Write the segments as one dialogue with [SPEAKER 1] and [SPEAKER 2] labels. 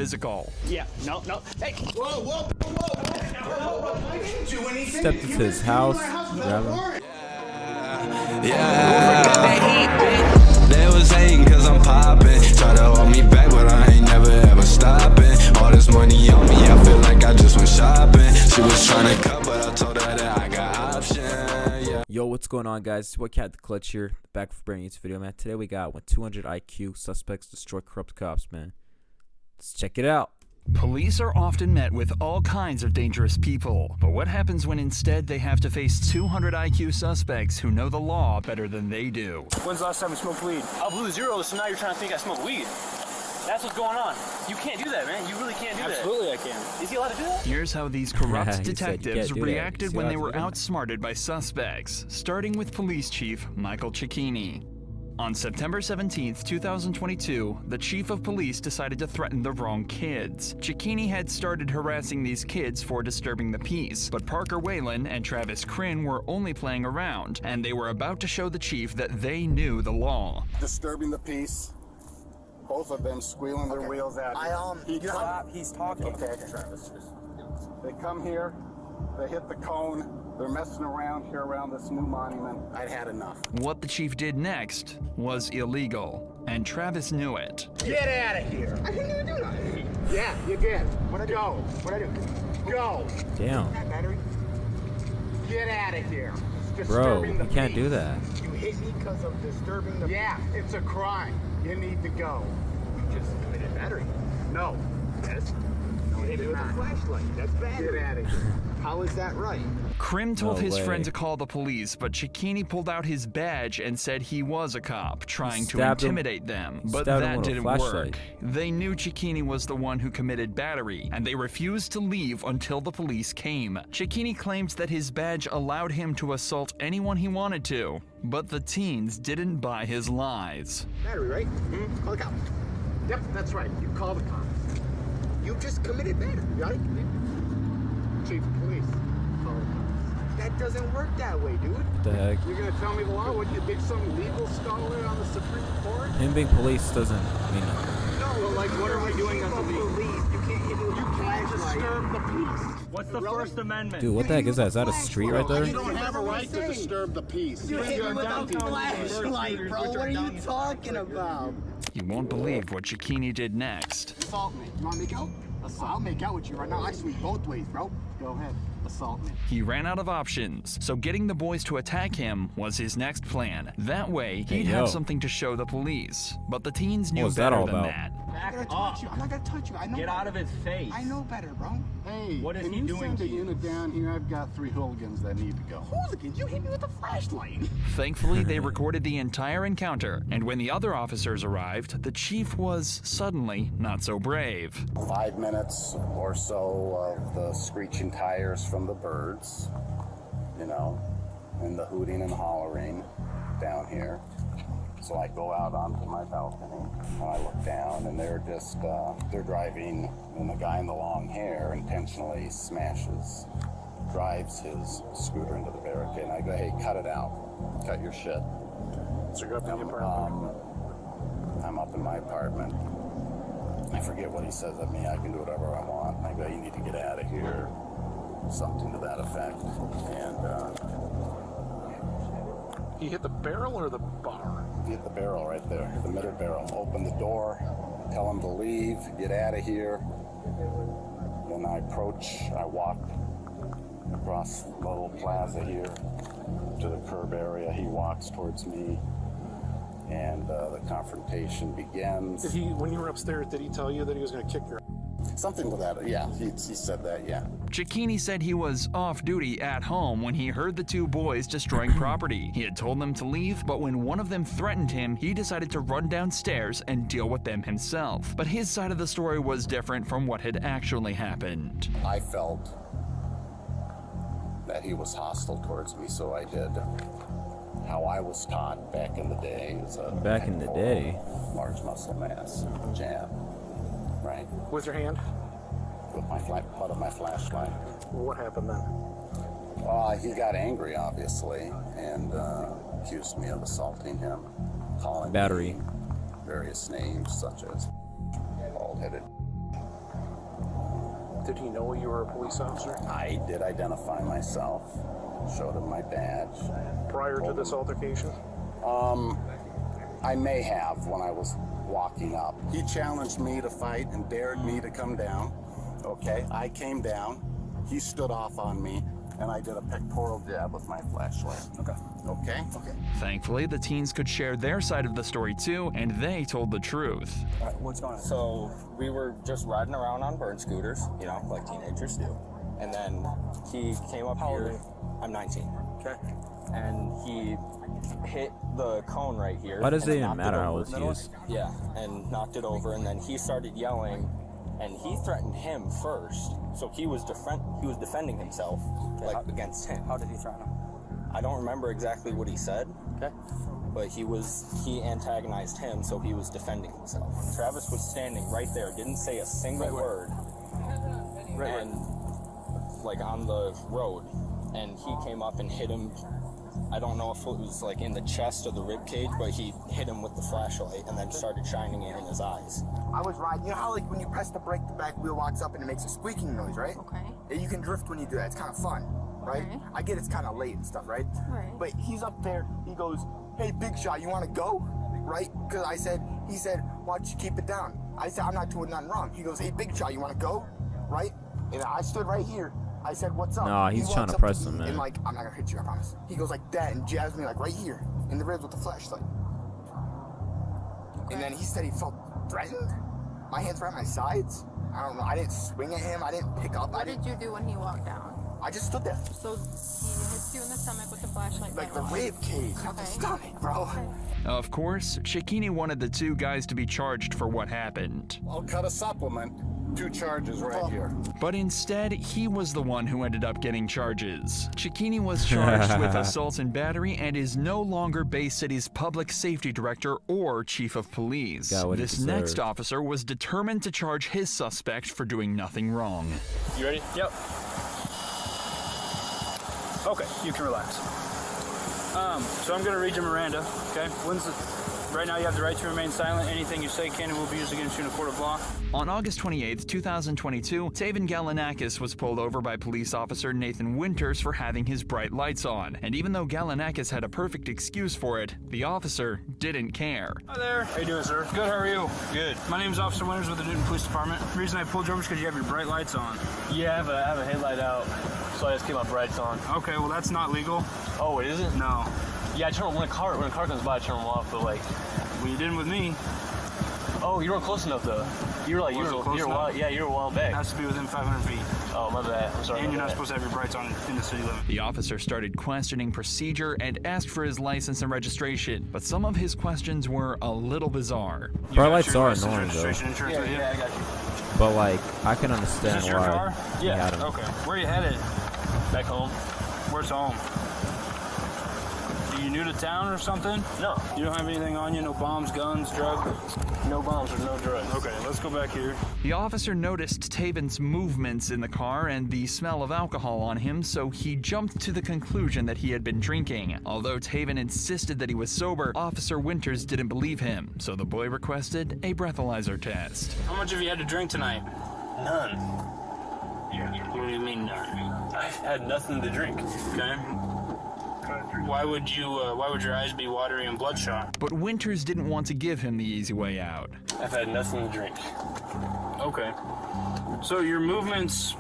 [SPEAKER 1] physical.
[SPEAKER 2] Yeah, no. Hey! Whoa! I didn't do anything.
[SPEAKER 3] Stepped into his house.
[SPEAKER 4] They was hating cause I'm popping. Try to hold me back, but I ain't never ever stopping. All this money on me, I feel like I just went shopping. She was trying to cut, but I told her that I got options. Yeah.
[SPEAKER 3] Yo, what's going on, guys? It's what Cat the Clutch here, back for a brand new video, man. Today we got when 200 IQ suspects destroy corrupt cops, man. Let's check it out.
[SPEAKER 1] Police are often met with all kinds of dangerous people, but what happens when instead they have to face 200 IQ suspects who know the law better than they do?
[SPEAKER 2] When's the last time you smoked weed? I blew zero, so now you're trying to think I smoke weed. That's what's going on. You can't do that, man. You really can't do that. Absolutely I can. Is he allowed to do that?
[SPEAKER 1] Here's how these corrupt
[SPEAKER 3] He said you
[SPEAKER 1] detectives
[SPEAKER 3] can't do that.
[SPEAKER 1] reacted when they were outsmarted by suspects, starting with Police Chief Michael Chini. On September 17, 2022, the chief of police decided to threaten the wrong kids. Chini had started harassing these kids for disturbing the peace, but Parker Whalen and Travis Crin were only playing around, and they were about to show the chief that they knew the law.
[SPEAKER 5] Disturbing the peace. Both of them squealing their wheels at me.
[SPEAKER 2] He's talking.
[SPEAKER 5] Okay, Travis. They come here, they hit the cone, they're messing around here around this new monument. I'd had enough.
[SPEAKER 1] What the chief did next was illegal, and Travis knew it.
[SPEAKER 5] Get out of here! I didn't even do that. Yeah, you did. What'd I do? What'd I do? Go!
[SPEAKER 3] Damn.
[SPEAKER 5] Battery? Get out of here. It's
[SPEAKER 3] Bro,
[SPEAKER 5] disturbing
[SPEAKER 3] you
[SPEAKER 5] the
[SPEAKER 3] can't
[SPEAKER 5] peace.
[SPEAKER 3] do that.
[SPEAKER 5] You hit me because of disturbing the peace. Yeah, it's a crime. You need to go. You just committed battery. No. Yes. No, hit me with a flashlight. That's battery. Get out of here. How is that right?
[SPEAKER 1] Crim told
[SPEAKER 3] No
[SPEAKER 1] his
[SPEAKER 3] way.
[SPEAKER 1] friend to call the police, but Chini pulled out his badge and said he was a cop, trying to
[SPEAKER 3] Stabbed him-
[SPEAKER 1] intimidate them. But
[SPEAKER 3] stabbed him
[SPEAKER 1] that
[SPEAKER 3] with a
[SPEAKER 1] didn't
[SPEAKER 3] flashlight.
[SPEAKER 1] work. They knew Chini was the one who committed battery, and they refused to leave until the police came. Chini claimed that his badge allowed him to assault anyone he wanted to, but the teens didn't buy his lies.
[SPEAKER 5] Battery, right? Call the cops. Yep, that's right. You call the cops. You just committed battery, right? Chief of police. Call the cops. That doesn't work that way, dude.
[SPEAKER 3] What the heck?
[SPEAKER 5] You're gonna tell me the law? What, you think some legal scholar on the Supreme Court?
[SPEAKER 3] Him being police doesn't mean nothing.
[SPEAKER 5] No, well, like, what are we doing as a police? You can't hit me with a flashlight. Disturb the peace.
[SPEAKER 2] What's the First Amendment?
[SPEAKER 3] Dude, what the heck is that? Is that a street right there?
[SPEAKER 5] You don't have a right to disturb the peace. You hit me with a flashlight, bro. What are you talking about?
[SPEAKER 1] You won't believe what Chini did next.
[SPEAKER 5] Assault me. You want to make out? I'll make out with you right now. I swing both ways, bro. Go ahead. Assault me.
[SPEAKER 1] He ran out of options, so getting the boys to attack him was his next plan. That way, he'd
[SPEAKER 3] Hey, yo.
[SPEAKER 1] have something to show the police. But the teens knew
[SPEAKER 3] was that
[SPEAKER 1] better
[SPEAKER 3] all
[SPEAKER 1] than
[SPEAKER 3] about?
[SPEAKER 1] that.
[SPEAKER 5] I'm not gonna touch you. I'm not gonna touch you. I know.
[SPEAKER 2] Get out of his face.
[SPEAKER 5] I know better, bro. Hey,
[SPEAKER 2] What is
[SPEAKER 5] can
[SPEAKER 2] he
[SPEAKER 5] you
[SPEAKER 2] doing
[SPEAKER 5] send
[SPEAKER 2] to
[SPEAKER 5] a
[SPEAKER 2] you?
[SPEAKER 5] unit down here? I've got 3 hooligans that need to go. Hooligans? You hit me with a flashlight.
[SPEAKER 1] Thankfully, they recorded the entire encounter, and when the other officers arrived, the chief was suddenly not so brave.
[SPEAKER 5] 5 minutes or so of the screeching tires from the birds, you know, and the hooting and hollering down here. So I go out onto my balcony and I look down and they're just, they're driving, and the guy in the long hair intentionally drives his scooter into the barricade. And I go, hey, cut it out. Cut your shit. So you're up in your apartment? I'm up in my apartment. I forget what he says of me. I can do whatever I want. And I go, you need to get out of here. Something to that effect. And
[SPEAKER 6] He hit the barrel or the bar?
[SPEAKER 5] he hit the barrel right there, the middle barrel. Open the door, tell him to leave, get out of here. Then I walk across the little plaza here to the curb area. He walks towards me, and the confrontation begins.
[SPEAKER 6] Did he, when you were upstairs, did he tell you that he was going to kick your?
[SPEAKER 5] Something to that, yeah, he said that, yeah.
[SPEAKER 1] Chini said he was off duty at home when he heard the 2 boys destroying property. He had told them to leave, but when one of them threatened him, he decided to run downstairs and deal with them himself. But his side of the story was different from what had actually happened.
[SPEAKER 5] I felt that he was hostile towards me, so I did how I was taught back in the day.
[SPEAKER 3] Back in the day?
[SPEAKER 5] Large muscle mass, jab, right?
[SPEAKER 6] With your hand?
[SPEAKER 5] With my butt of my flashlight.
[SPEAKER 6] What happened then?
[SPEAKER 5] He got angry, obviously, and accused me of assaulting him, calling
[SPEAKER 3] Battery.
[SPEAKER 5] me various names such as bald-headed
[SPEAKER 6] Did he know you were a police officer?
[SPEAKER 5] I did identify myself, showed him my badge.
[SPEAKER 6] Prior to this altercation?
[SPEAKER 5] I may have when I was walking up. He challenged me to fight and dared me to come down. Okay, I came down. He stood off on me, and I did a pectoral jab with my flashlight. Okay.
[SPEAKER 1] Thankfully, the teens could share their side of the story too, and they told the truth.
[SPEAKER 7] What's going on? So we were just riding around on burn scooters, you know, like teenagers do. And then he came up here. I'm 19. Okay. And he hit the cone right here.
[SPEAKER 3] Why does
[SPEAKER 7] and
[SPEAKER 3] it even
[SPEAKER 7] knocked
[SPEAKER 3] matter how
[SPEAKER 7] over.
[SPEAKER 3] old he is?
[SPEAKER 7] Yeah, and knocked it over, and then he started yelling, and he threatened him first. So he was defending himself, against him.
[SPEAKER 2] How did he threaten him?
[SPEAKER 7] I don't remember exactly what he said. Okay. But he antagonized him, so he was defending himself. Travis was standing right there, didn't say a single word. And like on the road, and he came up and hit him. I don't know if it was like in the chest or the rib cage, but he hit him with the flashlight and then started shining it in his eyes.
[SPEAKER 8] I was riding, you know how like when you press the brake, the back wheel locks up and it makes a squeaking noise, right?
[SPEAKER 9] Okay.
[SPEAKER 8] And you can drift when you do that. It's kind of fun, right?
[SPEAKER 9] Okay.
[SPEAKER 8] I get it's kind of late and stuff, right?
[SPEAKER 9] Right.
[SPEAKER 8] But he's up there. He goes, "Hey, big shot, you want to go?" Right? Because he said, "Why don't you keep it down?" I said, "I'm not doing nothing wrong." He goes, "Hey, big shot, you want to go?" Right? And I stood right here. I said, "What's up?"
[SPEAKER 3] Nah, he's
[SPEAKER 8] He
[SPEAKER 3] trying
[SPEAKER 8] walks
[SPEAKER 3] to
[SPEAKER 8] up
[SPEAKER 3] press
[SPEAKER 8] me
[SPEAKER 3] him, man.
[SPEAKER 8] And like, "I'm not gonna hit you, I promise." He goes like that and jabs me like right here in the ribs with the flashlight. And then he said he felt threatened. My hands were at my sides. I don't know. I didn't swing at him. I didn't pick up.
[SPEAKER 9] What did you do when he walked down?
[SPEAKER 8] I just stood there.
[SPEAKER 9] So he hits you in the stomach with the flashlight.
[SPEAKER 8] Like
[SPEAKER 9] then
[SPEAKER 8] the
[SPEAKER 9] what?
[SPEAKER 8] rib cage, not the
[SPEAKER 9] Okay.
[SPEAKER 8] stomach, bro.
[SPEAKER 9] Okay.
[SPEAKER 1] Of course, Chini wanted the two guys to be charged for what happened.
[SPEAKER 5] I'll cut a supplement. 2 charges right here.
[SPEAKER 1] But instead, he was the one who ended up getting charges. Chini was charged with assault and battery and is no longer Bay City's public safety director or chief of police.
[SPEAKER 3] Got what he
[SPEAKER 1] This next
[SPEAKER 3] deserved.
[SPEAKER 1] officer was determined to charge his suspect for doing nothing wrong.
[SPEAKER 2] You ready? Yep. Okay, you can relax. So I'm gonna read you Miranda, okay? Right now you have the right to remain silent. Anything you say can and will be used against you in a court of law.
[SPEAKER 1] On August 28, 2022, Taven Galanakis was pulled over by police officer Nathan Winters for having his bright lights on. And even though Galanakis had a perfect excuse for it, the officer didn't care.
[SPEAKER 2] Hi there. How you doing, sir? Good, how are you? Good. My name's Officer Winters with the Newton Police Department. The reason I pulled you over is because you have your bright lights on.
[SPEAKER 10] Yeah, I have a headlight out, so I just keep my brights on.
[SPEAKER 2] Okay, well that's not legal.
[SPEAKER 10] Oh, it isn't?
[SPEAKER 2] No.
[SPEAKER 10] Yeah, I turn when a car comes by, I turn them off. But like,
[SPEAKER 2] Well, you didn't with me.
[SPEAKER 10] oh, you weren't close enough though. You were
[SPEAKER 2] Wasn't close
[SPEAKER 10] a while,
[SPEAKER 2] enough?
[SPEAKER 10] yeah, you were a while back.
[SPEAKER 2] It has to be within 500 feet.
[SPEAKER 10] Oh, my bad. I'm sorry.
[SPEAKER 2] And
[SPEAKER 10] my
[SPEAKER 2] you're not
[SPEAKER 10] bad.
[SPEAKER 2] supposed to have your brights on in the city limit.
[SPEAKER 1] The officer started questioning procedure and asked for his license and registration, but some of his questions were a little bizarre.
[SPEAKER 2] You
[SPEAKER 3] Bright
[SPEAKER 2] got
[SPEAKER 3] lights
[SPEAKER 2] your
[SPEAKER 3] are
[SPEAKER 2] license,
[SPEAKER 3] annoying, though.
[SPEAKER 2] registration, insurance with you?
[SPEAKER 10] Yeah, I got you.
[SPEAKER 3] But like, I can
[SPEAKER 2] Is
[SPEAKER 3] understand
[SPEAKER 2] this your
[SPEAKER 3] why
[SPEAKER 2] car?
[SPEAKER 3] he
[SPEAKER 10] Yeah.
[SPEAKER 3] had him.
[SPEAKER 2] Okay. Where are you headed?
[SPEAKER 10] Back home.
[SPEAKER 2] Where's home? Are you new to town or something?
[SPEAKER 10] No.
[SPEAKER 2] You don't have anything on you? No bombs, guns, drugs?
[SPEAKER 10] No bombs or no drugs.
[SPEAKER 2] Okay, let's go back here.
[SPEAKER 1] The officer noticed Taven's movements in the car and the smell of alcohol on him, so he jumped to the conclusion that he had been drinking. Although Taven insisted that he was sober, Officer Winters didn't believe him, so the boy requested a breathalyzer test.
[SPEAKER 2] How much have you had to drink tonight?
[SPEAKER 10] None.
[SPEAKER 2] What do you mean none?
[SPEAKER 10] I had nothing to drink.
[SPEAKER 2] Okay. Why would your eyes be watery and bloodshot?
[SPEAKER 1] But Winters didn't want to give him the easy way out.
[SPEAKER 10] I've had nothing to drink.
[SPEAKER 2] Okay. So your movements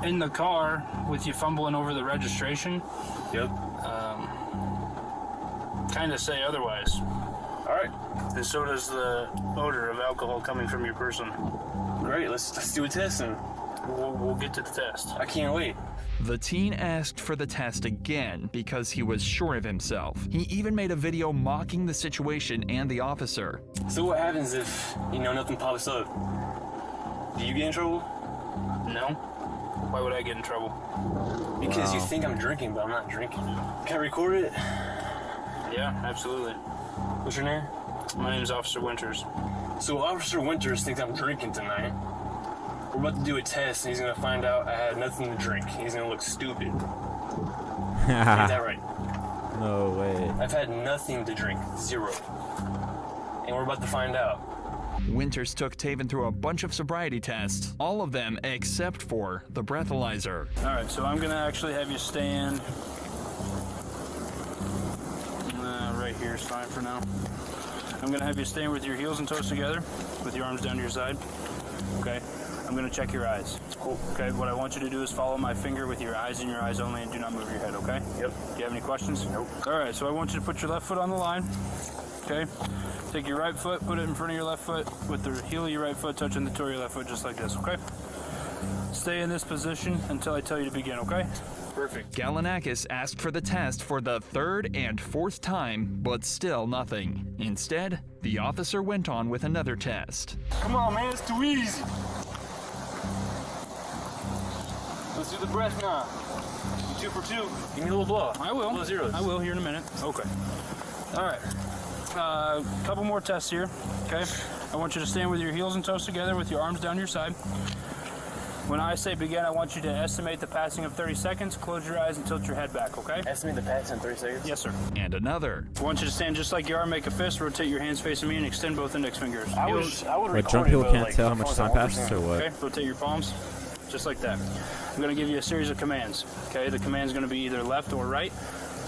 [SPEAKER 2] in the car with you fumbling over the registration
[SPEAKER 10] Yep.
[SPEAKER 2] kind of say otherwise.
[SPEAKER 10] All right.
[SPEAKER 2] And so does the odor of alcohol coming from your person.
[SPEAKER 10] Great. Let's do a test and
[SPEAKER 2] We'll get to the test.
[SPEAKER 10] I can't wait.
[SPEAKER 1] The teen asked for the test again because he was sure of himself. He even made a video mocking the situation and the officer.
[SPEAKER 10] So what happens if, nothing pops up? Do you get in trouble?
[SPEAKER 2] No? Why would I get in trouble?
[SPEAKER 10] Because you think I'm drinking, but I'm not drinking. Can I record it?
[SPEAKER 2] Yeah, absolutely.
[SPEAKER 10] What's your name?
[SPEAKER 2] My name's Officer Winters.
[SPEAKER 10] So Officer Winters thinks I'm drinking tonight. We're about to do a test, and he's gonna find out I had nothing to drink. He's gonna look stupid. Ain't that right?
[SPEAKER 3] No way.
[SPEAKER 10] I've had nothing to drink. 0. And we're about to find out.
[SPEAKER 1] Winters took Taven through a bunch of sobriety tests, all of them except for the breathalyzer.
[SPEAKER 2] All right, so I'm gonna actually have you stand right here is fine for now. I'm gonna have you stand with your heels and toes together, with your arms down to your side. Okay. I'm gonna check your eyes. Cool. Okay. What I want you to do is follow my finger with your eyes and your eyes only, and do not move your head. Okay. Yep. Do you have any questions? Nope. All right. So I want you to put your left foot on the line. Okay. Take your right foot, put it in front of your left foot, with the heel of your right foot touching the toe of your left foot, just like this. Okay. Stay in this position until I tell you to begin. Okay. Perfect.
[SPEAKER 1] Galanakis asked for the test for the third and fourth time, but still nothing. Instead, the officer went on with another test.
[SPEAKER 10] Come on, man, it's too easy. Let's do the breath now. 2 for 2. Give me a little blow.
[SPEAKER 2] I will.
[SPEAKER 10] Little zeros.
[SPEAKER 2] I will here in a minute. Okay. All right. Couple more tests here. Okay. I want you to stand with your heels and toes together, with your arms down your side. When I say begin, I want you to estimate the passing of 30 seconds. Close your eyes and tilt your head back, okay?
[SPEAKER 10] Estimate the passing in 30 seconds?
[SPEAKER 2] Yes, sir.
[SPEAKER 1] And another.
[SPEAKER 2] I want you to stand just like you are, make a fist, rotate your hands facing me, and extend both index fingers.
[SPEAKER 10] I would
[SPEAKER 3] What, drunk people can't tell how much time passes or what?
[SPEAKER 2] Okay, rotate your palms, just like that. I'm going to give you a series of commands, okay? The command's going to be either left or right.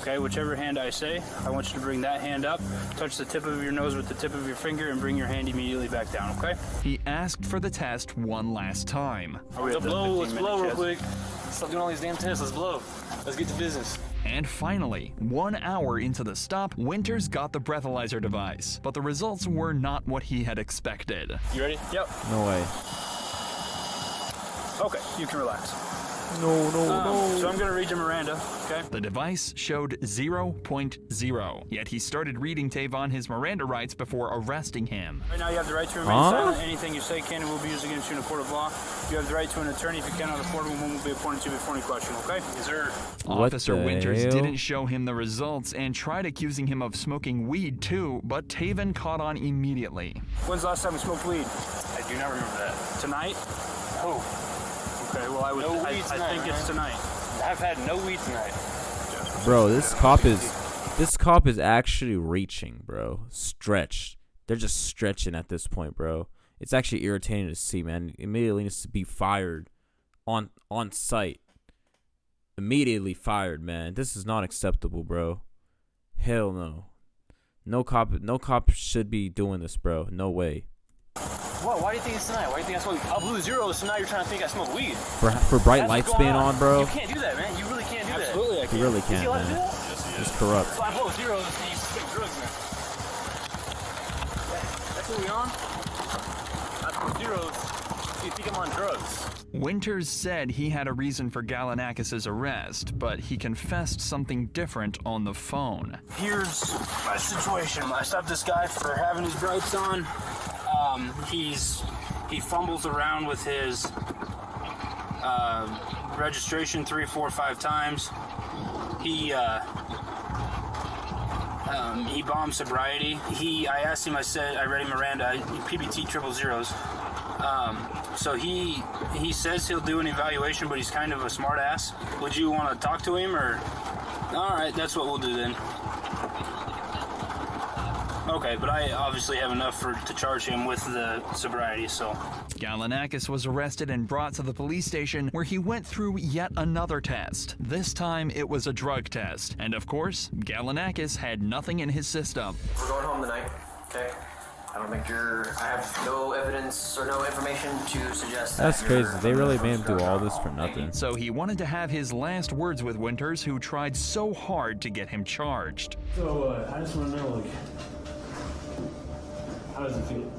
[SPEAKER 2] Okay, whichever hand I say, I want you to bring that hand up, touch the tip of your nose with the tip of your finger, and bring your hand immediately back down, okay?
[SPEAKER 1] He asked for the test one last time.
[SPEAKER 10] Let's blow real quick. Stop doing all these damn tests, let's blow. Let's get to business.
[SPEAKER 1] And finally, 1 hour into the stop, Winters got the breathalyzer device, but the results were not what he had expected.
[SPEAKER 10] You ready?
[SPEAKER 2] Yep.
[SPEAKER 3] No way.
[SPEAKER 2] Okay, you can relax.
[SPEAKER 3] No.
[SPEAKER 2] So I'm going to read you Miranda, okay?
[SPEAKER 1] The device showed 0.0, yet he started reading Tavon his Miranda rights before arresting him.
[SPEAKER 2] Right now you have the right to remain silent. Anything you say can and will be used against you in a court of law. You have the right to an attorney. If you cannot afford one, one will be appointed to you before any question, okay? Yes, sir.
[SPEAKER 1] Officer Winters
[SPEAKER 3] hell?
[SPEAKER 1] didn't show him the results and tried accusing him of smoking weed too, but Taven caught on immediately.
[SPEAKER 2] When's the last time we smoked weed?
[SPEAKER 10] I do not remember that.
[SPEAKER 2] Tonight?
[SPEAKER 10] Oh.
[SPEAKER 2] Okay, well I think it's tonight.
[SPEAKER 10] I've had no weed tonight.
[SPEAKER 3] Bro, this cop is actually reaching, bro. Stretched. They're just stretching at this point, bro. It's actually irritating to see, man. Immediately needs to be fired on site. Immediately fired, man. This is not acceptable, bro. Hell no. No cop should be doing this, bro. No way.
[SPEAKER 10] What? Why do you think it's tonight? Why do you think I smoke? I blew zeros, so now you're trying to think I smoke weed.
[SPEAKER 3] For bright lights being on, bro.
[SPEAKER 10] You can't do that, man. You really can't do that.
[SPEAKER 2] Absolutely, I can.
[SPEAKER 3] You really can't,
[SPEAKER 10] allowed to do
[SPEAKER 3] man.
[SPEAKER 10] that?
[SPEAKER 3] It's corrupt.
[SPEAKER 10] So I blow zeros, and you take drugs, man. That's what we on? I blow zeros, so you think I'm on drugs.
[SPEAKER 1] Winters said he had a reason for Galanakis' arrest, but he confessed something different on the phone.
[SPEAKER 2] Here's my situation. I stopped this guy for having his brights on. He fumbles around with his registration 3, 4, 5 times. He bombed sobriety. I asked him. I read him Miranda. PBT 000. So he says he'll do an evaluation, but he's kind of a smart ass. Would you want to talk to him, or? All right, that's what we'll do then. Okay, but I obviously have enough to charge him with the sobriety, so.
[SPEAKER 1] Galanakis was arrested and brought to the police station, where he went through yet another test. This time, it was a drug test. And of course, Galanakis had nothing in his system.
[SPEAKER 11] We're going home tonight, okay? I have no evidence or no information to suggest that.
[SPEAKER 3] That's crazy. They really made him do all this for nothing.
[SPEAKER 1] So he wanted to have his last words with Winters, who tried so hard to get him charged.
[SPEAKER 12] So, I just want to know, how does it feel?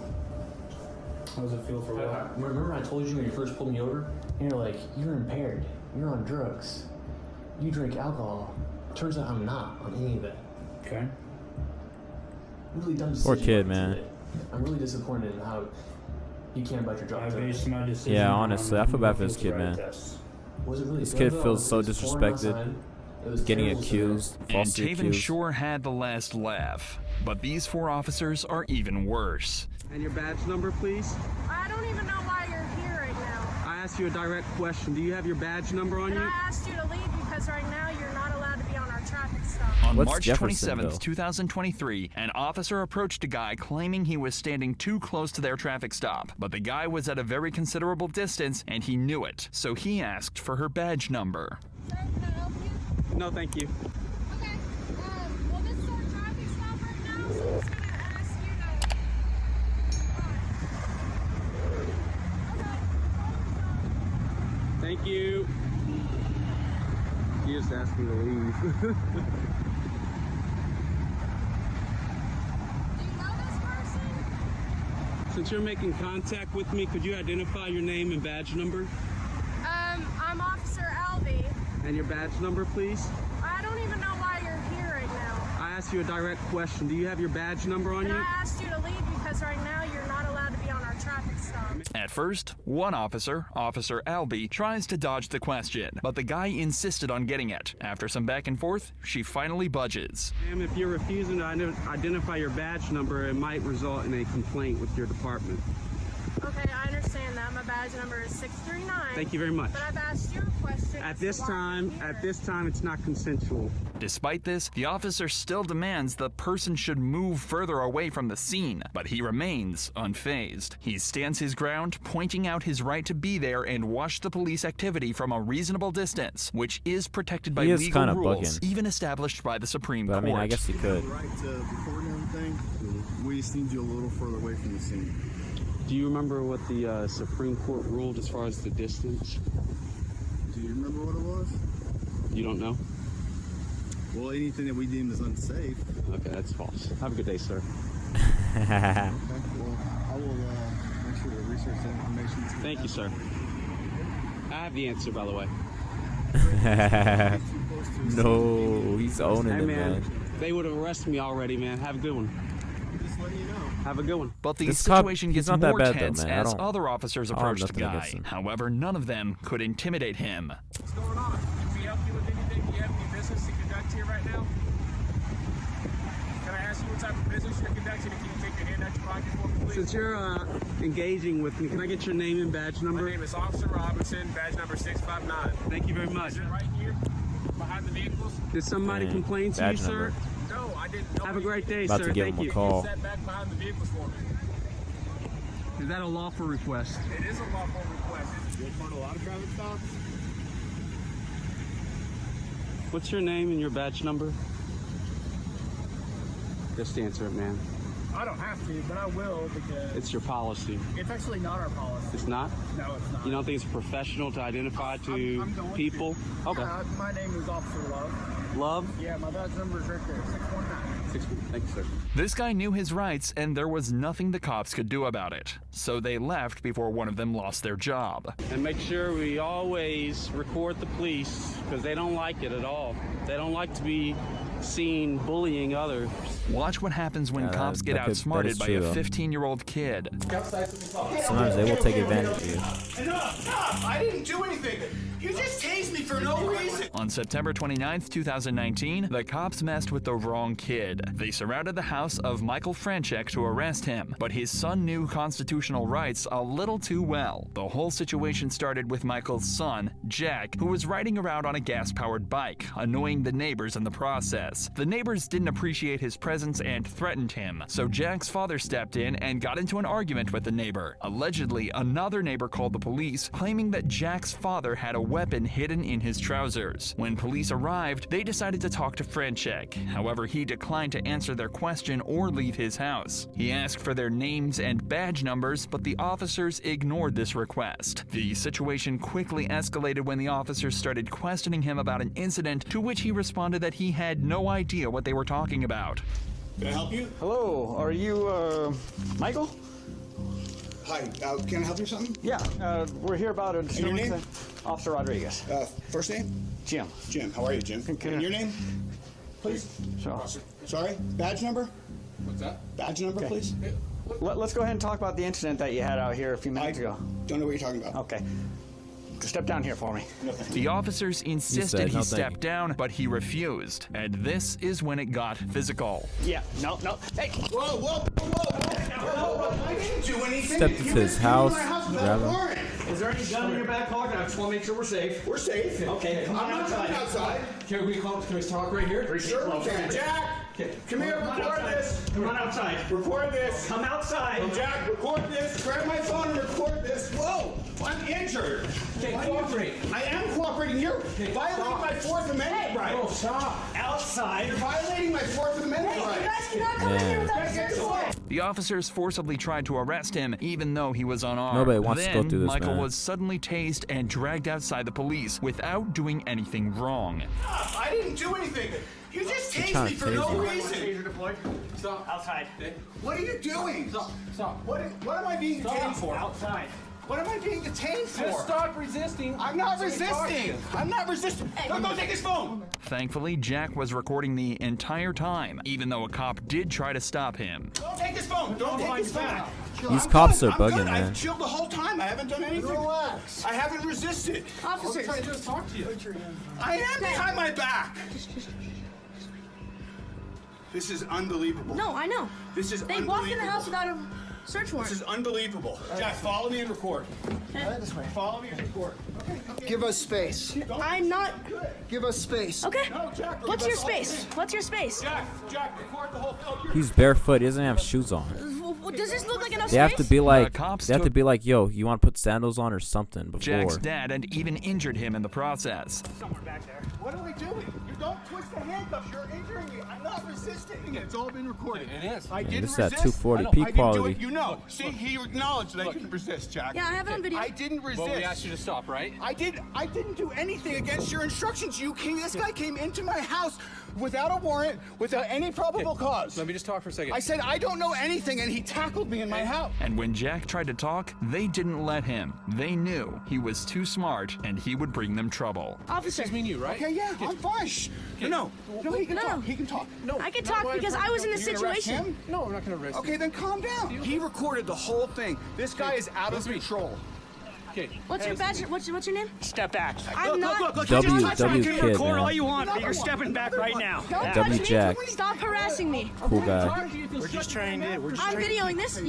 [SPEAKER 12] How does it feel for what? Remember I told you when you first pulled me over? And you're like, you're impaired. You're on drugs. You drink alcohol. Turns out I'm not on any of that. Okay. Really dumb decision.
[SPEAKER 3] Poor kid, man.
[SPEAKER 12] I'm really disappointed in how you can't bite your jaw.
[SPEAKER 3] Yeah, honestly, I feel bad for this kid, man. This kid feels so disrespected, getting accused, falsely accused.
[SPEAKER 1] And Taven sure had the last laugh. But these 4 officers are even worse.
[SPEAKER 13] And your badge number, please?
[SPEAKER 9] I don't even know why you're here right now.
[SPEAKER 13] I asked you a direct question. Do you have your badge number on you?
[SPEAKER 9] I asked you to leave because right now you're not allowed to be on our traffic stop.
[SPEAKER 1] On
[SPEAKER 3] What's
[SPEAKER 1] March
[SPEAKER 3] Jeffersonville?
[SPEAKER 1] 27th, 2023, an officer approached a guy claiming he was standing too close to their traffic stop. But the guy was at a very considerable distance, and he knew it. So he asked for her badge number.
[SPEAKER 13] Sir, can I help you?
[SPEAKER 6] No, thank you.
[SPEAKER 13] Okay. Well, this is our traffic stop right now, so I'm just gonna ask you to.
[SPEAKER 6] Thank you. He just asked me to leave.
[SPEAKER 13] Do you know this person?
[SPEAKER 6] Since you're making contact with me, could you identify your name and badge number?
[SPEAKER 13] I'm Officer Albee.
[SPEAKER 6] And your badge number, please?
[SPEAKER 13] I don't even know why you're here right now.
[SPEAKER 6] I asked you a direct question. Do you have your badge number on
[SPEAKER 13] And
[SPEAKER 6] you?
[SPEAKER 13] I asked you to leave because right now you're not allowed to be on our traffic stop.
[SPEAKER 1] At first, one officer, Officer Albee, tries to dodge the question, but the guy insisted on getting it. After some back and forth, she finally budges.
[SPEAKER 6] Ma'am, if you're refusing to identify your badge number, it might result in a complaint with your department.
[SPEAKER 13] Okay, I understand that. My badge number is 639.
[SPEAKER 6] Thank you very much.
[SPEAKER 13] But I've asked you a question.
[SPEAKER 6] At this time, it's not consensual.
[SPEAKER 1] Despite this, the officer still demands the person should move further away from the scene, but he remains unfazed. He stands his ground, pointing out his right to be there and watch the police activity from a reasonable distance, which is protected by
[SPEAKER 3] He is
[SPEAKER 1] legal
[SPEAKER 3] kinda
[SPEAKER 1] rules,
[SPEAKER 3] bugging.
[SPEAKER 1] even established by the Supreme
[SPEAKER 3] But I
[SPEAKER 1] Court.
[SPEAKER 3] mean, I guess he could.
[SPEAKER 14] Right to record and everything. We just need you a little further away from the scene.
[SPEAKER 6] Do you remember what the Supreme Court ruled as far as the distance?
[SPEAKER 14] Do you remember what it was?
[SPEAKER 6] You don't know?
[SPEAKER 14] Well, anything that we deem as unsafe.
[SPEAKER 6] Okay, that's false. Have a good day, sir.
[SPEAKER 14] Okay, well, I will make sure to research that information.
[SPEAKER 6] Thank you, sir. I have the answer, by the way.
[SPEAKER 3] No, he's owning
[SPEAKER 6] Hey,
[SPEAKER 3] it,
[SPEAKER 6] man.
[SPEAKER 3] man.
[SPEAKER 6] They would have arrested me already, man. Have a good one.
[SPEAKER 14] Just letting you know.
[SPEAKER 6] Have a good one.
[SPEAKER 1] But the
[SPEAKER 3] This cop,
[SPEAKER 1] situation
[SPEAKER 3] he's
[SPEAKER 1] gets
[SPEAKER 3] not that
[SPEAKER 1] more
[SPEAKER 3] bad, though,
[SPEAKER 1] tense
[SPEAKER 3] man. I
[SPEAKER 1] as
[SPEAKER 3] don't-
[SPEAKER 1] other officers
[SPEAKER 3] I don't have
[SPEAKER 1] approach the
[SPEAKER 3] nothing
[SPEAKER 1] guy.
[SPEAKER 3] against him.
[SPEAKER 1] However, none of them could intimidate him.
[SPEAKER 15] What's going on? Can we help you with anything? Do you have any business to conduct here right now? Can I ask you what type of business you're conducting? Can you take your hand out your pocket for me, please?
[SPEAKER 6] Since you're engaging with me, can I get your name and badge number?
[SPEAKER 15] My name is Officer Robinson, badge number 659.
[SPEAKER 6] Thank you very much.
[SPEAKER 15] Is it right here behind the vehicles?
[SPEAKER 6] Did somebody
[SPEAKER 3] Dang,
[SPEAKER 6] complain to you,
[SPEAKER 3] badge
[SPEAKER 6] sir?
[SPEAKER 3] number.
[SPEAKER 15] No, I didn't.
[SPEAKER 6] Have a great day,
[SPEAKER 3] About
[SPEAKER 6] sir.
[SPEAKER 3] to give
[SPEAKER 6] Thank
[SPEAKER 3] him a
[SPEAKER 6] you.
[SPEAKER 3] call.
[SPEAKER 15] Sat back behind the vehicles for me.
[SPEAKER 6] Is that a lawful request?
[SPEAKER 15] It is a lawful request.
[SPEAKER 14] You report a lot of traffic stops?
[SPEAKER 6] What's your name and your badge number? Just answer it, man.
[SPEAKER 15] I don't have to, but I will because
[SPEAKER 6] It's your policy.
[SPEAKER 15] it's actually not our policy.
[SPEAKER 6] It's not?
[SPEAKER 15] No, it's not.
[SPEAKER 6] You don't think it's professional to identify to
[SPEAKER 15] I'm going
[SPEAKER 6] people?
[SPEAKER 15] to.
[SPEAKER 6] Okay.
[SPEAKER 15] My name is Officer Love.
[SPEAKER 6] Love?
[SPEAKER 15] Yeah, my badge number is right there, 619.
[SPEAKER 6] Thank you, sir.
[SPEAKER 1] This guy knew his rights, and there was nothing the cops could do about it. So they left before one of them lost their job.
[SPEAKER 6] And make sure we always record the police because they don't like it at all. They don't like to be seen bullying others.
[SPEAKER 1] Watch what happens when
[SPEAKER 3] Yeah,
[SPEAKER 1] cops get
[SPEAKER 3] that
[SPEAKER 1] outsmarted
[SPEAKER 3] is
[SPEAKER 1] by
[SPEAKER 3] true,
[SPEAKER 1] a
[SPEAKER 3] though.
[SPEAKER 1] 15-year-old kid.
[SPEAKER 3] Sometimes they will take advantage of you.
[SPEAKER 8] Enough! I didn't do anything. You just tased me for no reason.
[SPEAKER 1] On September 29th, 2019, the cops messed with the wrong kid. They surrounded the house of Michael Franchek to arrest him, but his son knew constitutional rights a little too well. The whole situation started with Michael's son, Jack, who was riding around on a gas-powered bike, annoying the neighbors in the process. The neighbors didn't appreciate his presence and threatened him, so Jack's father stepped in and got into an argument with the neighbor. Allegedly, another neighbor called the police, claiming that Jack's father had a weapon hidden in his trousers. When police arrived, they decided to talk to Franchek. However, he declined to answer their question or leave his house. He asked for their names and badge numbers, but the officers ignored this request. The situation quickly escalated when the officers started questioning him about an incident, to which he responded that he had no idea what they were talking about.
[SPEAKER 8] Can I help you?
[SPEAKER 16] Hello, are you, Michael?
[SPEAKER 8] Hi, can I help you with something?
[SPEAKER 16] Yeah, we're here about a...
[SPEAKER 8] And your name?
[SPEAKER 16] Officer Rodriguez.
[SPEAKER 8] First name?
[SPEAKER 16] Jim.
[SPEAKER 8] Jim, how are you, Jim? And your name? Please?
[SPEAKER 16] Sure.
[SPEAKER 8] Sorry, badge number?
[SPEAKER 15] What's that?
[SPEAKER 8] Badge number, please?
[SPEAKER 16] Let's go ahead and talk about the incident that you had out here a few minutes ago.
[SPEAKER 8] Don't know what you're talking about.
[SPEAKER 16] Okay. Step down here for me.
[SPEAKER 1] The officers insisted he
[SPEAKER 3] "No, thank
[SPEAKER 1] step
[SPEAKER 3] you."
[SPEAKER 1] down, but he refused. And this is when it got physical.
[SPEAKER 16] Yeah, no. Hey!
[SPEAKER 8] Whoa! I didn't do anything.
[SPEAKER 3] Stepped into his house,
[SPEAKER 8] without a
[SPEAKER 3] grabbed him.
[SPEAKER 8] warrant.
[SPEAKER 16] Is there any gun in your back pocket? I just want to make sure we're safe.
[SPEAKER 8] We're safe.
[SPEAKER 16] Okay, come on outside.
[SPEAKER 8] outside.
[SPEAKER 16] Can we talk right here?
[SPEAKER 8] Sure we can. Jack, come here, record this.
[SPEAKER 16] Come on outside.
[SPEAKER 8] Record this.
[SPEAKER 16] Come outside.
[SPEAKER 8] Jack, record this. Grab my phone and record this. Whoa, I'm injured.
[SPEAKER 16] Okay, cooperate.
[SPEAKER 8] I am cooperating. You're violating my Fourth Amendment right.
[SPEAKER 16] Oh, stop. Outside.
[SPEAKER 8] You're violating my Fourth Amendment right.
[SPEAKER 9] You guys cannot come in here without a search warrant.
[SPEAKER 1] The officers forcibly tried to arrest him, even though he was unarmed.
[SPEAKER 3] Nobody wants to go
[SPEAKER 1] Then,
[SPEAKER 3] through this,
[SPEAKER 1] Michael
[SPEAKER 3] man.
[SPEAKER 1] was suddenly tased and dragged outside the police without doing anything wrong.
[SPEAKER 8] I didn't do anything. You just
[SPEAKER 3] He's
[SPEAKER 8] tased
[SPEAKER 3] trying
[SPEAKER 8] me
[SPEAKER 3] to
[SPEAKER 8] for no
[SPEAKER 3] tase
[SPEAKER 8] reason.
[SPEAKER 16] Taser deployed. Stop. Outside.
[SPEAKER 8] What are you doing?
[SPEAKER 16] Stop.
[SPEAKER 8] What am I being detained for?
[SPEAKER 16] Outside.
[SPEAKER 8] What am I being detained for?
[SPEAKER 16] Just stop resisting.
[SPEAKER 8] I'm not resisting. I'm not resisting. Don't go take his phone.
[SPEAKER 1] Thankfully, Jack was recording the entire time, even though a cop did try to stop him.
[SPEAKER 8] Don't take his phone. Don't take his phone.
[SPEAKER 3] These cops are
[SPEAKER 8] I'm
[SPEAKER 3] bugging,
[SPEAKER 8] good.
[SPEAKER 3] man.
[SPEAKER 8] I've chilled the whole time. I haven't done anything. Relax. I haven't resisted.
[SPEAKER 9] Officers.
[SPEAKER 16] I'm trying to just talk to you.
[SPEAKER 8] I am behind my back. This is unbelievable.
[SPEAKER 9] No, I know.
[SPEAKER 8] This is
[SPEAKER 9] They walked in the house without a search warrant.
[SPEAKER 8] This is unbelievable. Jack, follow me and record.
[SPEAKER 9] This way.
[SPEAKER 8] Follow me and record.
[SPEAKER 17] Give us space.
[SPEAKER 9] I'm not.
[SPEAKER 17] Give us space.
[SPEAKER 9] Okay.
[SPEAKER 8] No, Jack,
[SPEAKER 9] What's your space? What's your space?
[SPEAKER 8] Jack, record the whole film.
[SPEAKER 3] He's barefoot. He doesn't have shoes on.
[SPEAKER 9] Does this look like enough
[SPEAKER 3] They have to
[SPEAKER 9] space?
[SPEAKER 3] be like,
[SPEAKER 1] cops
[SPEAKER 3] they have to
[SPEAKER 1] took-
[SPEAKER 3] be like, yo, you want to put sandals on or something before.
[SPEAKER 1] Jack's dad and even injured him in the process.
[SPEAKER 16] Somewhere back there.
[SPEAKER 8] What am I doing? You don't twist the handcuffs. You're injuring me. I'm not resisting. It's all been recorded.
[SPEAKER 16] It is.
[SPEAKER 8] I
[SPEAKER 3] Man,
[SPEAKER 8] didn't
[SPEAKER 3] this is at
[SPEAKER 8] resist.
[SPEAKER 3] 240
[SPEAKER 8] I know.
[SPEAKER 3] peak
[SPEAKER 8] I didn't do
[SPEAKER 3] quality.
[SPEAKER 8] it. You know. See, he acknowledged that I didn't resist, Jack.
[SPEAKER 9] Yeah, I have it on video.
[SPEAKER 8] I didn't resist.
[SPEAKER 16] Well, we asked you to stop, right?
[SPEAKER 8] I didn't do anything against your instructions. This guy came into my house without a warrant, without any probable cause.
[SPEAKER 16] Let me just talk for a second.
[SPEAKER 8] I said, I don't know anything, and he tackled me in my house.
[SPEAKER 1] And when Jack tried to talk, they didn't let him. They knew he was too smart and he would bring them trouble.
[SPEAKER 9] Officer.
[SPEAKER 16] Just me and you, right?
[SPEAKER 8] Okay, yeah, I'm fine. No, he can talk. He can talk.
[SPEAKER 16] No,
[SPEAKER 9] I can talk because I was in the
[SPEAKER 8] You're gonna arrest
[SPEAKER 9] situation.
[SPEAKER 8] him?
[SPEAKER 16] No, I'm not going to arrest
[SPEAKER 8] Okay, then calm down. He recorded the whole thing. This guy is out of control.
[SPEAKER 16] Okay.
[SPEAKER 9] What's your badge? What's your name?
[SPEAKER 16] Step back.
[SPEAKER 9] I'm not.
[SPEAKER 3] W kid,
[SPEAKER 16] Record all
[SPEAKER 3] man.
[SPEAKER 16] you want, but you're stepping back right now.
[SPEAKER 9] Don't touch
[SPEAKER 3] W
[SPEAKER 9] me.
[SPEAKER 3] Jack.
[SPEAKER 9] Stop harassing me.
[SPEAKER 3] Cool guy.
[SPEAKER 16] We're just trying to.
[SPEAKER 9] I'm videoing this.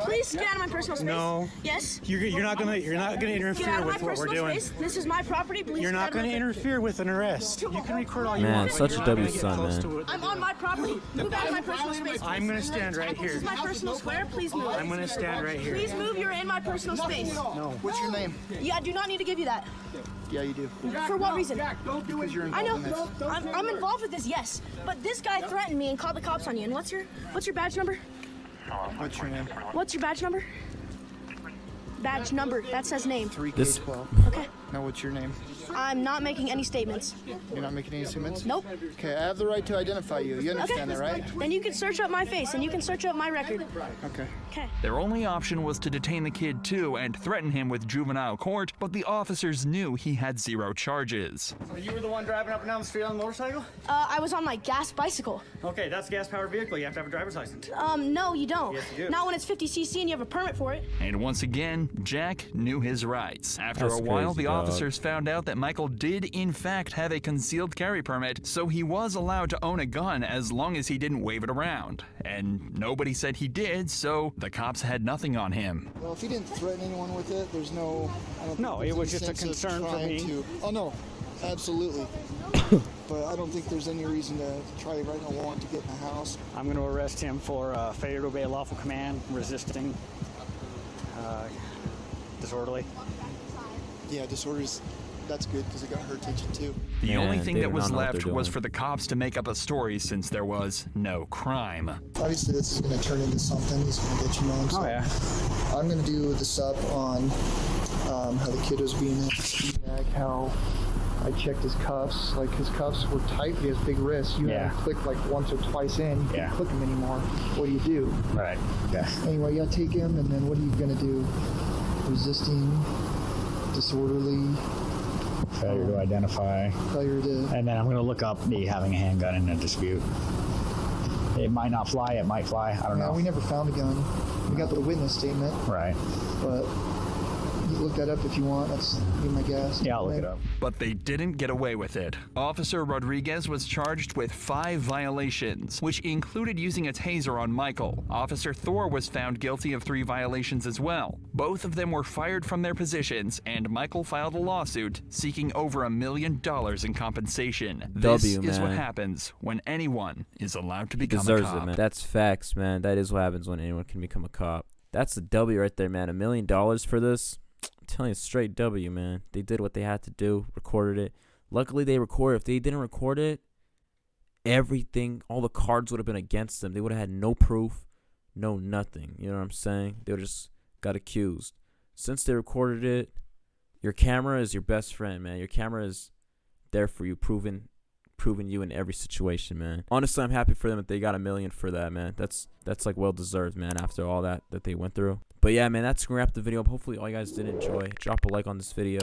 [SPEAKER 9] Please get out of my personal space.
[SPEAKER 16] No.
[SPEAKER 9] Yes.
[SPEAKER 16] You're not gonna
[SPEAKER 9] Get out
[SPEAKER 16] interfere
[SPEAKER 9] of my
[SPEAKER 16] with what we're
[SPEAKER 9] personal
[SPEAKER 16] doing.
[SPEAKER 9] space. This is my property. Please
[SPEAKER 16] You're
[SPEAKER 9] get
[SPEAKER 16] not
[SPEAKER 9] out of my
[SPEAKER 16] gonna interfere with an arrest. You can record all you
[SPEAKER 3] Man,
[SPEAKER 16] want. but
[SPEAKER 3] such
[SPEAKER 16] you're
[SPEAKER 3] a
[SPEAKER 16] not
[SPEAKER 3] W
[SPEAKER 16] gonna get
[SPEAKER 3] son,
[SPEAKER 16] close
[SPEAKER 3] man.
[SPEAKER 16] to it.
[SPEAKER 9] I'm on my property. Move out of my personal space.
[SPEAKER 16] I'm gonna stand right here.
[SPEAKER 9] This is my personal square. Please move.
[SPEAKER 16] I'm gonna stand right here.
[SPEAKER 9] Please move. You're in my personal space.
[SPEAKER 16] No.
[SPEAKER 17] What's your name?
[SPEAKER 9] Yeah, I do not need to give you that.
[SPEAKER 17] Yeah, you do.
[SPEAKER 9] For what reason?
[SPEAKER 17] Because you're
[SPEAKER 9] I
[SPEAKER 17] involved
[SPEAKER 9] know.
[SPEAKER 17] in this.
[SPEAKER 9] I'm involved with this, yes. But this guy threatened me and called the cops on you. And what's your badge number?
[SPEAKER 17] What's your name?
[SPEAKER 9] What's your badge number? Badge number. That says name.
[SPEAKER 17] 3K12.
[SPEAKER 9] Okay.
[SPEAKER 17] Now, what's your name?
[SPEAKER 9] I'm not making any statements.
[SPEAKER 17] You're not making any statements?
[SPEAKER 9] Nope.
[SPEAKER 17] Okay, I have the right to identify you. You understand that, right?
[SPEAKER 9] Then you can search up my face and you can search up my record.
[SPEAKER 17] Okay.
[SPEAKER 9] Okay.
[SPEAKER 1] Their only option was to detain the kid too and threaten him with juvenile court, but the officers knew he had 0 charges.
[SPEAKER 16] So you were the one driving up and down the street on the motorcycle?
[SPEAKER 9] I was on my gas bicycle.
[SPEAKER 16] Okay, that's a gas-powered vehicle. You have to have a driver's license.
[SPEAKER 9] No, you don't.
[SPEAKER 16] Yes, you do.
[SPEAKER 9] Not when it's 50cc and you have a permit for it.
[SPEAKER 1] And once again, Jack knew his rights. After
[SPEAKER 3] That's
[SPEAKER 1] a while,
[SPEAKER 3] crazy,
[SPEAKER 1] the
[SPEAKER 3] dog.
[SPEAKER 1] officers found out that Michael did in fact have a concealed carry permit, so he was allowed to own a gun as long as he didn't wave it around. And nobody said he did, so the cops had nothing on him.
[SPEAKER 17] Well, if he didn't threaten anyone with it, there's no... I don't
[SPEAKER 16] No,
[SPEAKER 17] think
[SPEAKER 16] it was
[SPEAKER 17] there's
[SPEAKER 16] just a
[SPEAKER 17] any sense of
[SPEAKER 16] concern for
[SPEAKER 17] trying
[SPEAKER 16] me.
[SPEAKER 17] to- Oh, no. Absolutely. But I don't think there's any reason to try to write a warrant to get in the house.
[SPEAKER 16] I'm going to arrest him for failure to obey a lawful command, resisting, disorderly.
[SPEAKER 17] Yeah, disorders, that's good because it got her attention too.
[SPEAKER 1] The only
[SPEAKER 3] Man,
[SPEAKER 1] thing
[SPEAKER 3] they
[SPEAKER 1] that
[SPEAKER 3] do
[SPEAKER 1] was
[SPEAKER 3] not know what
[SPEAKER 1] left
[SPEAKER 3] they're
[SPEAKER 1] was
[SPEAKER 3] doing.
[SPEAKER 1] for the cops to make up a story since there was no crime.
[SPEAKER 17] Obviously, this is going to turn into something. He's going to get you known. So
[SPEAKER 16] Oh, yeah.
[SPEAKER 17] I'm going to do the sub on how the kid was being feedback, how I checked his cuffs. Like, his cuffs were tight. He has big wrists. You
[SPEAKER 16] Yeah.
[SPEAKER 17] haven't clicked like once or twice in. You
[SPEAKER 16] Yeah.
[SPEAKER 17] can't click him anymore. What do you do?
[SPEAKER 16] Right. Yeah.
[SPEAKER 17] Anyway, you take him, and then what are you going to do? Resisting, disorderly,
[SPEAKER 18] Failure to identify.
[SPEAKER 17] failure to...
[SPEAKER 18] And then I'm going to look up me having a handgun in a dispute. It might not fly, it might fly, I don't
[SPEAKER 17] No,
[SPEAKER 18] know.
[SPEAKER 17] we never found a gun. We got the witness statement,
[SPEAKER 18] Right.
[SPEAKER 17] but look that up if you want. That's be my guess.
[SPEAKER 18] Yeah, I'll look it up.
[SPEAKER 1] But they didn't get away with it. Officer Rodriguez was charged with 5 violations, which included using a taser on Michael. Officer Thor was found guilty of 3 violations as well. Both of them were fired from their positions, and Michael filed a lawsuit seeking over $1 million in compensation. This is what happens when anyone is allowed to become a
[SPEAKER 3] Deserves
[SPEAKER 1] cop.
[SPEAKER 3] it, man. That's facts, man. That is what happens when anyone can become a cop. That's a W right there, man. $1 million for this. I'm telling you, straight W, man. They did what they had to do, recorded it. Luckily, they recorded. If they didn't record it, everything, all the cards would have been against them. They would have had no proof, no nothing. You know what I'm saying? They would have just got accused. Since they recorded it, your camera is your best friend, man. Your camera is there for you, proving you in every situation, man. Honestly, I'm happy for them that they got $1 million for that, man. That's like well deserved, man, after all that they went through. But yeah, man, that's gonna wrap the video up. Hopefully all you guys did enjoy. Drop a like on this video.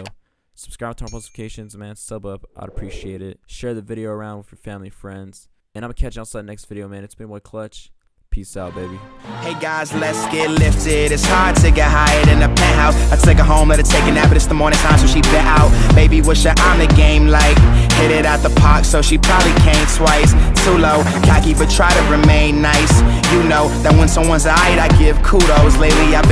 [SPEAKER 3] Subscribe to our notifications, man. Sub up. I'd appreciate it. Share the video around with your family, friends. And I'm gonna catch you outside next video, man. It's been your boy Clutch. Peace out, baby.
[SPEAKER 19] Hey guys, let's get lifted. It's hard to get higher than a penthouse. I take her home, let her take a nap, but it's the morning time, so she bit out. Baby, what's your on the game like? Hit it out the park, so she probably came twice. Too low, cocky, but try to remain nice. You know that when someone's alright, I give kudos. Lately, I've been